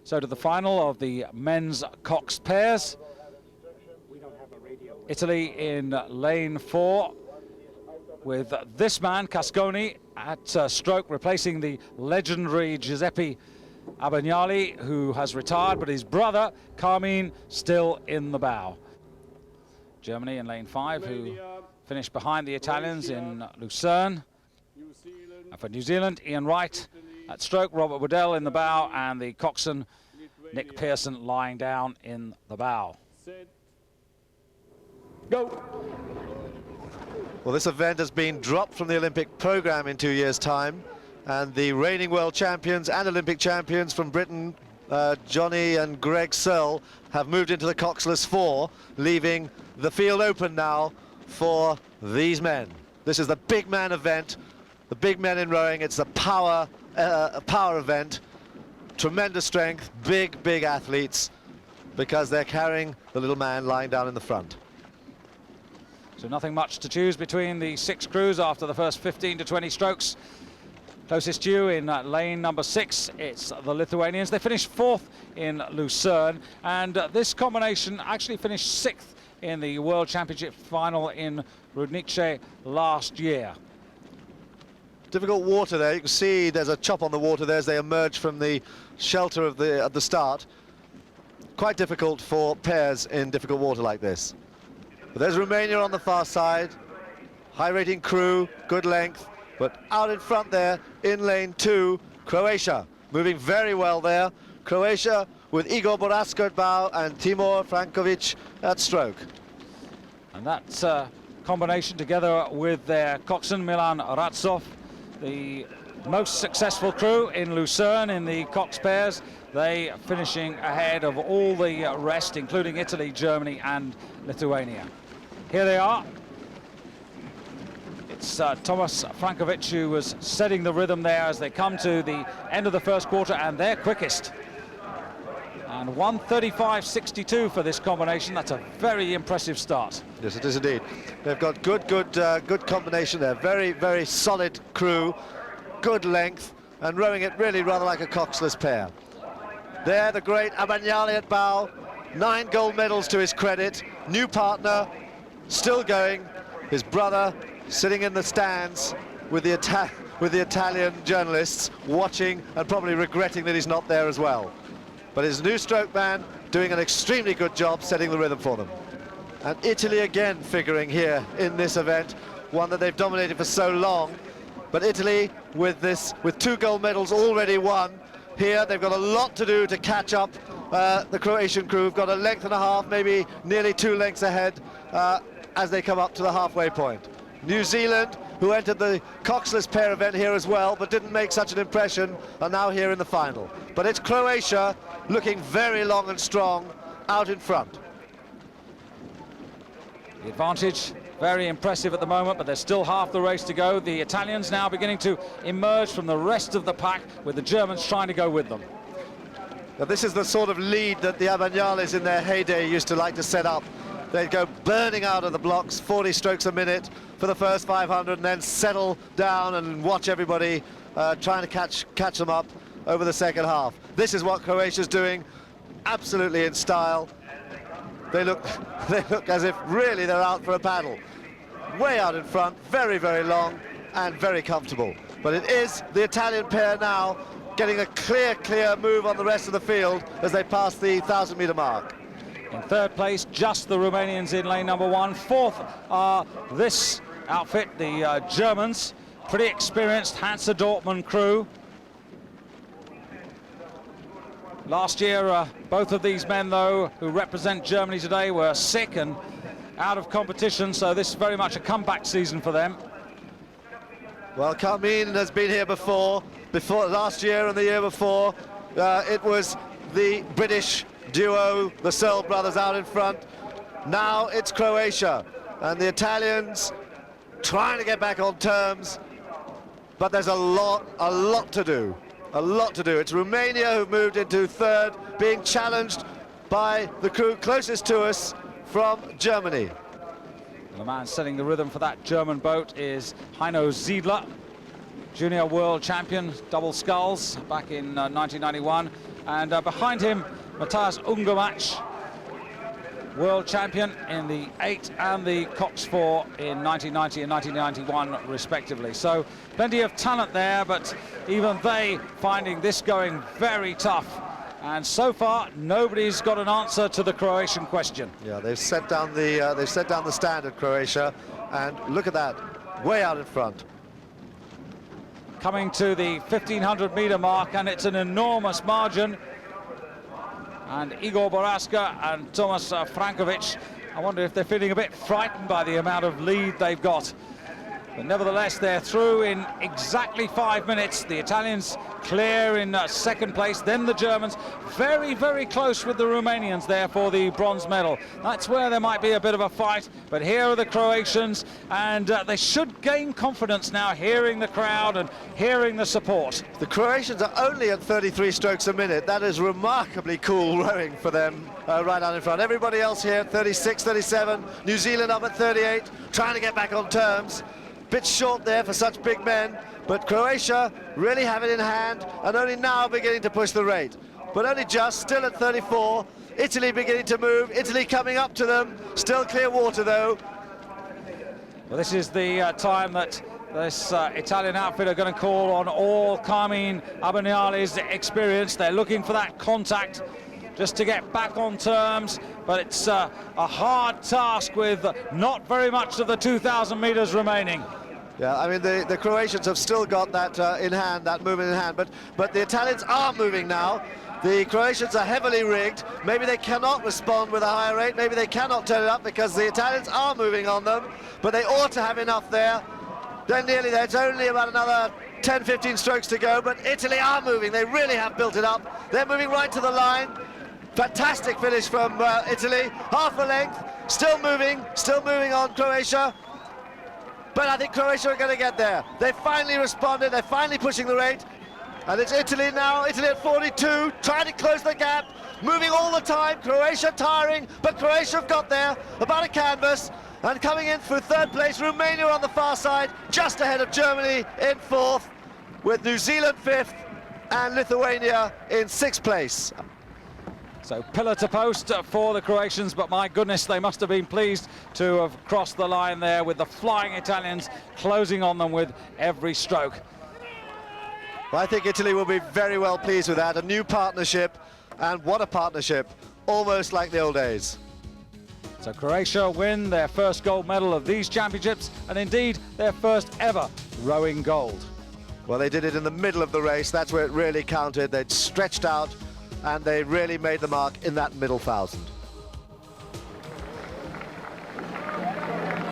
So to the final of the men's coxed pairs. Italy in lane 4 with this man, Casconi, at stroke, replacing the legendary Giuseppe Abagnale, who has retired, but his brother, Carmine, still in the bow. Germany in lane 5, who finished behind the Italians in Lucerne. And for New Zealand, Ian Wright at stroke, Robert Waddell in the bow, and the coxswain, Nick Pearson, lying down in the bow. Go. Well, this event has been dropped from the Olympic program in 2 years' time, and the reigning world champions and Olympic champions from Britain, Johnny and Greg Searle, have moved into the coxless 4, leaving the field open now for these men. This is the big man event, the big men in rowing. It's a power event, tremendous strength, big athletes, because they're carrying the little man lying down in the front. So nothing much to choose between the 6 crews after the first 15 to 20 strokes. Closest due in lane number 6, it's the Lithuanians. They finished 4th in Lucerne, and this combination actually finished 6th in the World Championship final in Rudnice last year. Difficult water there. You can see there's a chop on the water there as they emerge from the shelter of at the start. Quite difficult for pairs in difficult water like this. But there's Romania on the far side. High rating crew, good length. But out in front there, in lane 2, Croatia, moving very well there. Croatia with Igor Borasko at bow and Timur Frankovic at stroke. And that combination, together with their coxswain Milan Ratsov, the most successful crew in Lucerne in the cox pairs, they finishing ahead of all the rest, including Italy, Germany and Lithuania. Here they are. It's Tomas Frankovic who was setting the rhythm there as they come to the end of the first quarter, and they're quickest. And 1:35.62 for this combination. That's a very impressive start. Yes, it is indeed. They've got good combination there. Very solid crew, good length, and rowing it really rather like a coxless pair. There, the great Abagnale at bow, 9 gold medals to his credit. New partner, still going. His brother sitting in the stands with the Italian journalists, watching and probably regretting that he's not there as well. But his new stroke man doing an extremely good job setting the rhythm for them. And Italy again figuring here in this event, one that they've dominated for so long. But Italy with 2 gold medals already won. Here they've got a lot to do to catch up. The Croatian crew have got a length and a half, maybe nearly 2 lengths ahead as they come up to the halfway point. New Zealand, who entered the coxless pair event here as well, but didn't make such an impression, are now here in the final. But it's Croatia looking very long and strong out in front. The advantage very impressive at the moment, but there's still half the race to go. The Italians now beginning to emerge from the rest of the pack, with the Germans trying to go with them. Now this is the sort of lead that the Abagnales in their heyday used to like to set up. They'd go burning out of the blocks, 40 strokes a minute for the first 500, and then settle down and watch everybody trying to catch them up over the second half. This is what Croatia's doing, absolutely in style. They look as if really they're out for a paddle. Way out in front, very long and very comfortable. But it is the Italian pair now getting a clear move on the rest of the field as they pass the 1,000-meter mark. In 3rd place, just the Romanians in lane number 1. 4th are this outfit, the Germans, pretty experienced Hansa Dortmund crew. Last year, both of these men, though, who represent Germany today, were sick and out of competition, so this is very much a comeback season for them. Well, Carmine has been here before last year and the year before. It was the British duo, the Searle brothers, out in front. Now it's Croatia, and the Italians trying to get back on terms, but there's a lot to do. A lot to do. It's Romania who've moved into 3rd, being challenged by the crew closest to us from Germany. The man setting the rhythm for that German boat is Heino Ziedler, junior world champion, double sculls back in 1991. And behind him, Matthias Ungermatch, world champion in the 8 and the coxed 4 in 1990 and 1991 respectively. So plenty of talent there, but even they finding this going very tough. And so far, nobody's got an answer to the Croatian question. Yeah, they've set down the standard, Croatia, and look at that, way out in front. Coming to the 1500-meter mark, and it's an enormous margin. And Igor Boraska and Tomas Frankovic, I wonder if they're feeling a bit frightened by the amount of lead they've got. But nevertheless, they're through in exactly 5 minutes. The Italians clear in second place, then the Germans. Very, very close with the Romanians there for the bronze medal. That's where there might be a bit of a fight, but here are the Croatians, and they should gain confidence now, hearing the crowd and hearing the support. The Croatians are only at 33 strokes a minute. That is remarkably cool rowing for them right out in front. Everybody else here at 36, 37. New Zealand up at 38, trying to get back on terms. Bit short there for such big men, but Croatia really have it in hand and only now beginning to push the rate. But only just, still at 34. Italy beginning to move, Italy coming up to them, still clear water though. Well, this is the time that this Italian outfit are going to call on all Carmine Abbagnali's experience. They're looking for that contact just to get back on terms, but it's a hard task with not very much of the 2,000 meters remaining. Yeah, I mean, the Croatians have still got that in hand, that movement in hand, but the Italians are moving now. The Croatians are heavily rigged. Maybe they cannot respond with a higher rate, maybe they cannot turn it up because the Italians are moving on them, but they ought to have enough there. They're nearly there, it's only about another 10, 15 strokes to go, but Italy are moving, they really have built it up. They're moving right to the line. Fantastic finish from Italy, half a length, still moving on Croatia. But I think Croatia are going to get there. They finally responded, they're finally pushing the rate. And it's Italy now, Italy at 42, trying to close the gap, moving all the time, Croatia tiring, but Croatia have got there, about a canvas. And coming in for third place, Romania on the far side, just ahead of Germany in fourth, with New Zealand fifth and Lithuania in sixth place. So pillar to post for the Croatians, but my goodness, they must have been pleased to have crossed the line there with the flying Italians closing on them with every stroke. Well, I think Italy will be very well pleased with that. A new partnership, and what a partnership, almost like the old days. So Croatia win their first gold medal of these championships, and indeed their first ever rowing gold. Well, they did it in the middle of the race. That's where it really counted. They'd stretched out and they really made the mark in that middle thousand.